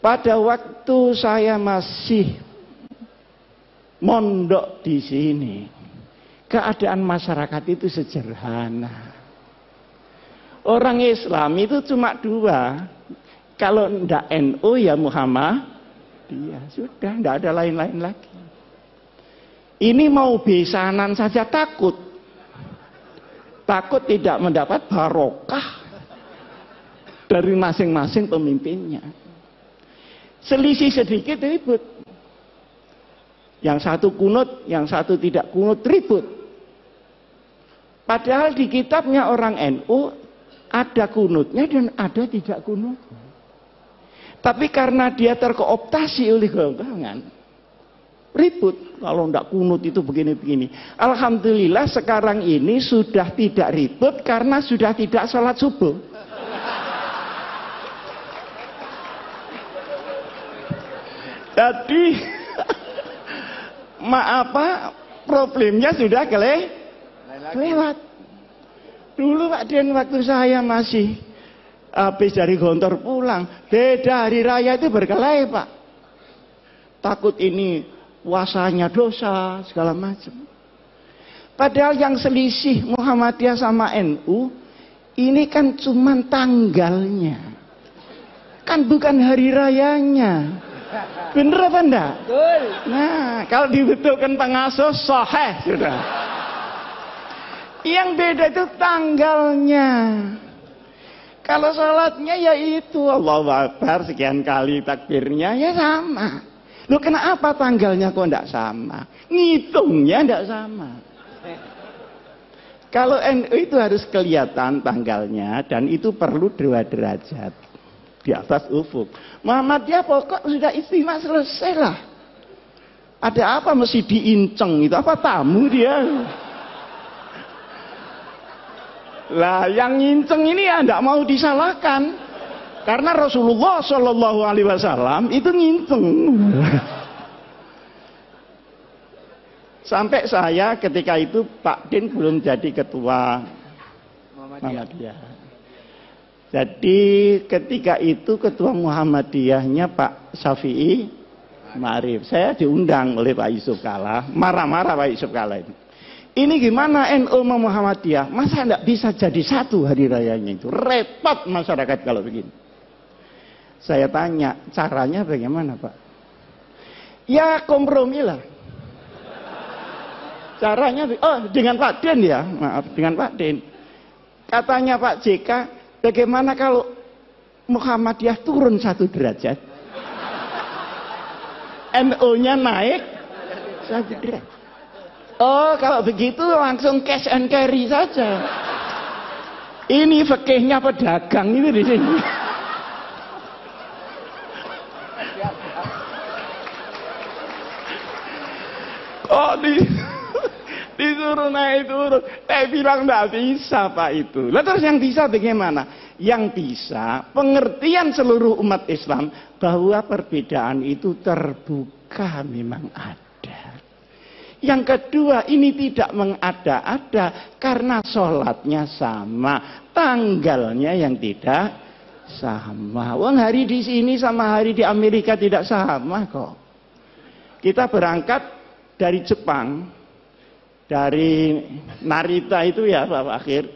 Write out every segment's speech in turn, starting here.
Pada waktu saya masih mondok di sini, keadaan masyarakat itu sederhana. Orang Islam itu cuma dua. Kalau ndak NU ya Muhammadiyah. Sudah, ndak ada lain-lain lagi. Ini mau besanan saja takut. Takut tidak mendapat barokah dari masing-masing pemimpinnya. Selisih sedikit ribut. Yang satu kunut, yang satu tidak kunut, ribut. Padahal di kitabnya orang NU ada kunutnya dan ada tidak kunutnya. Tapi karena dia terkooptasi oleh golongan, ribut. Kalau tidak kunut itu begini-begini. Alhamdulillah sekarang ini sudah tidak ribut karena sudah tidak sholat subuh. Jadi problemnya sudah kelewat. Dulu Pak Den waktu saya masih habis dari Gontor pulang, beda hari raya itu berkelahi Pak. Takut ini puasanya dosa segala macam. Padahal yang selisih Muhammadiyah sama NU ini kan cuma tanggalnya, kan bukan hari rayanya. Bener apa enggak? Betul. Nah, kalau dibetulkan pengasuh sahih sudah. Yang beda itu tanggalnya. Kalau sholatnya ya itu Allahu Akbar sekian kali takbirnya ya sama. Loh kenapa tanggalnya kok enggak sama? Ngitungnya enggak sama. Kalau NU itu harus kelihatan tanggalnya dan itu perlu 2 derajat di atas ufuk. Muhammadiyah pokok sudah istimewa selesai lah. Ada apa mesti diinceng itu? Apa tamu dia? Lah yang nginceng ini ya tidak mau disalahkan. Karena Rasulullah Shallallahu Alaihi Wasallam itu nginceng. Sampai saya ketika itu Pak Din belum jadi ketua Muhammadiyah. Jadi ketika itu ketua Muhammadiyahnya Pak Syafi'i Ma'arif. Saya diundang oleh Pak Yusuf Kalla. Marah-marah Pak Yusuf Kalla ini. Ini gimana NU sama Muhammadiyah? Masa enggak bisa jadi satu hari rayanya itu? Repot masyarakat kalau begini. Saya tanya, caranya bagaimana Pak? Ya kompromi lah. Caranya, dengan Pak Den ya. Maaf, dengan Pak Den. Katanya Pak JK, bagaimana kalau Muhammadiyah turun 1 derajat? NU-nya naik 1 derajat. Oh, kalau begitu langsung cash and carry saja. Ini fikihnya pedagang itu di sini. Kok disuruh naik turun? Saya bilang tidak bisa Pak itu. Lalu terus yang bisa bagaimana? Yang bisa pengertian seluruh umat Islam bahwa perbedaan itu terbuka memang ada. Yang kedua ini tidak mengada-ada karena sholatnya sama, tanggalnya yang tidak sama. Wong hari di sini sama hari di Amerika tidak sama kok. Kita berangkat dari Jepang, dari Narita itu ya Pak Akhir,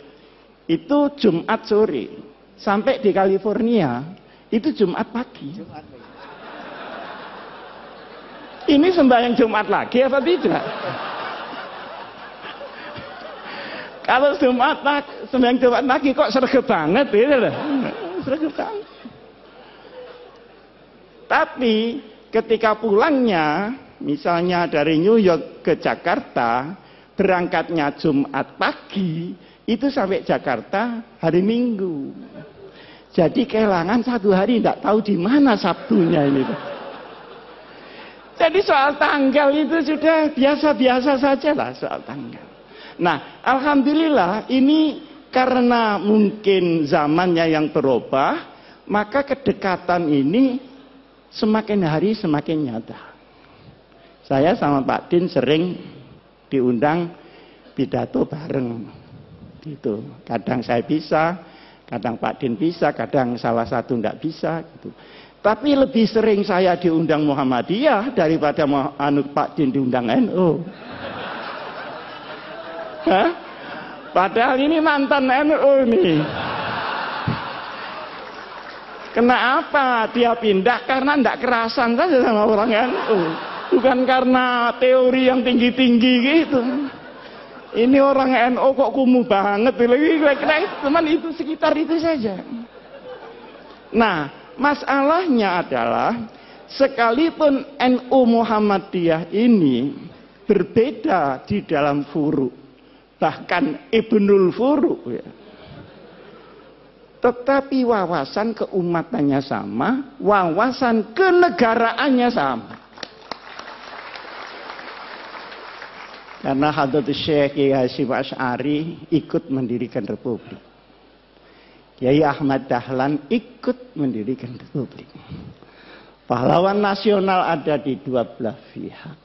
itu Jumat sore, sampai di California itu Jumat pagi. Ini sembahyang Jumat lagi apa tidak? Kalau sembahyang Jumat lagi kok sregep banget gitu loh. Sregep banget. Tapi ketika pulangnya, misalnya dari New York ke Jakarta, berangkatnya Jumat pagi, itu sampai Jakarta hari Minggu. Jadi kehilangan 1 hari, tidak tahu di mana Sabtunya ini. Jadi soal tanggal itu sudah biasa-biasa saja lah soal tanggal. Nah, alhamdulillah ini karena mungkin zamannya yang berubah, maka kedekatan ini semakin hari semakin nyata. Saya sama Pak Din sering diundang pidato bareng gitu. Kadang saya bisa, Kadang Pak Din bisa, kadang salah satu enggak bisa gitu. Tapi lebih sering saya diundang Muhammadiyah daripada Pak Din diundang NU. Hah? Padahal ini mantan NU nih. Kenapa dia pindah? Karena enggak kerasan saja sama orang NU. Bukan karena teori yang tinggi-tinggi gitu. Ini orang NU kok kumuh banget, teman itu sekitar itu saja. Nah, masalahnya adalah sekalipun NU Muhammadiyah ini berbeda di dalam furu, bahkan Ibnul Furu ya. Tetapi wawasan keumatannya sama, wawasan kenegaraannya sama. Karena Hadratus Syekh Kiai Hasyim Asy'ari ikut mendirikan republik. Kiai Ahmad Dahlan ikut mendirikan republik. Pahlawan nasional ada di dua belah pihak.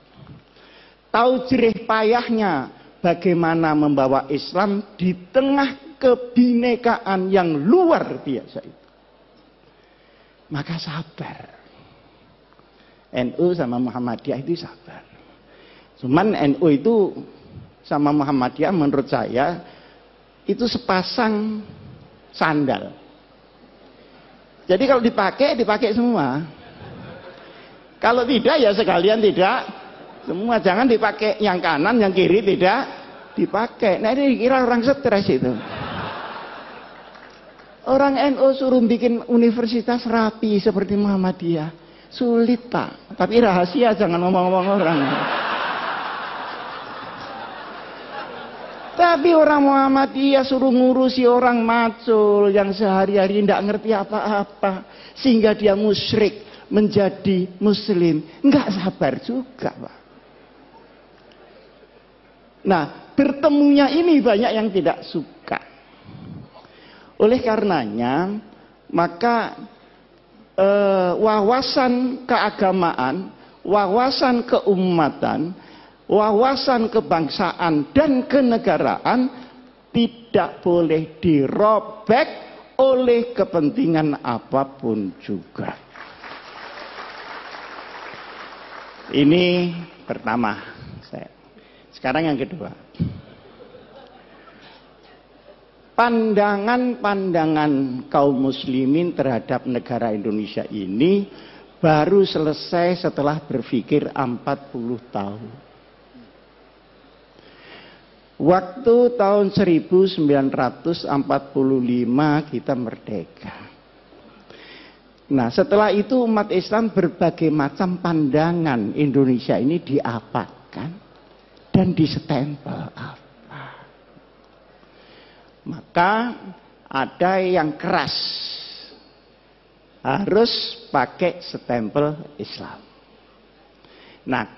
Tahu jerih payahnya bagaimana membawa Islam di tengah kebinekaan yang luar biasa itu. Maka sabar. NU sama Muhammadiyah itu sabar. Cuman NU itu sama Muhammadiyah menurut saya itu sepasang sandal. Jadi kalau dipakai semua. Kalau tidak ya sekalian tidak semua. Jangan dipakai yang kanan, yang kiri tidak dipakai. Nah ini kira orang stres itu. Orang NU suruh bikin universitas rapi seperti Muhammadiyah. Sulit Pak. Tapi rahasia, jangan ngomong-ngomong orang. Tapi orang Muhammadiyah suruh ngurusi orang macul yang sehari-hari tidak ngerti apa-apa. Sehingga dia musyrik menjadi muslim. Enggak sabar juga Pak. Nah, bertemunya ini banyak yang tidak suka. Oleh karenanya, maka wawasan keagamaan, wawasan keumatan, wawasan kebangsaan dan kenegaraan tidak boleh dirobek oleh kepentingan apapun juga. Ini pertama. Sekarang yang kedua. Pandangan-pandangan kaum muslimin terhadap negara Indonesia ini baru selesai setelah berpikir 40 tahun. Waktu tahun 1945 kita merdeka. Nah setelah itu umat Islam berbagai macam pandangan Indonesia ini diapakan dan disestempel apa. Maka ada yang keras, harus pakai stempel Islam. Nah